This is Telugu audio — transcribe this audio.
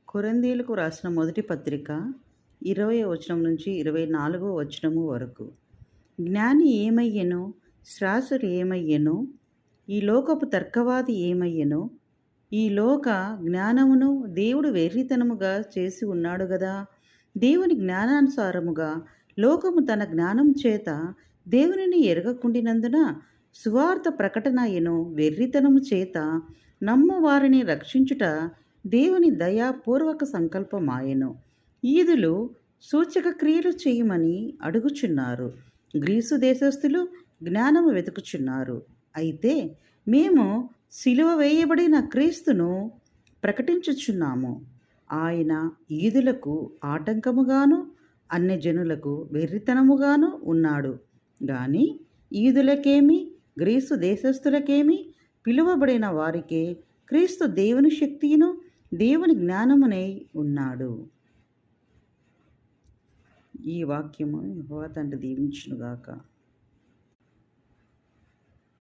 కొరింథీయులకు రాసిన మొదటి పత్రిక 20వ వచనం నుంచి 24వ వచనము వరకు. జ్ఞాని ఏమయ్యెనో, శాస్త్రి ఏమయ్యెనో, ఈ లోకపు తర్కవాది ఏమయ్యెనో, ఈ లోక జ్ఞానమును దేవుడు వెర్రితనముగా చేసి ఉన్నాడు గదా. దేవుని జ్ఞానానుసారముగా లోకము తన జ్ఞానం చేత దేవునిని ఎరగకుండినందున సువార్త ప్రకటనయను వెర్రితనము చేత నమ్ము వారిని రక్షించుట దేవుని దయాపూర్వక సంకల్పమాయెను. ఈదులు సూచక క్రియలు చేయమని అడుగుచున్నారు. గ్రీసు దేశస్థులు జ్ఞానము వెతుకుచున్నారు. అయితే మేము సిలువ వేయబడిన క్రీస్తును ప్రకటించుచున్నాము. ఆయన ఈదులకు ఆటంకముగాను అన్యజనులకు వెర్రితనముగాను ఉన్నాడు. గాని ఈదులకేమి గ్రీసు దేశస్థులకేమి పిలువబడిన వారికే క్రీస్తు దేవుని శక్తియును దేవుని జ్ఞానమునై ఉన్నాడు. ఈ వాక్యము యెహోవా తండ్రి దీవించునుగాక.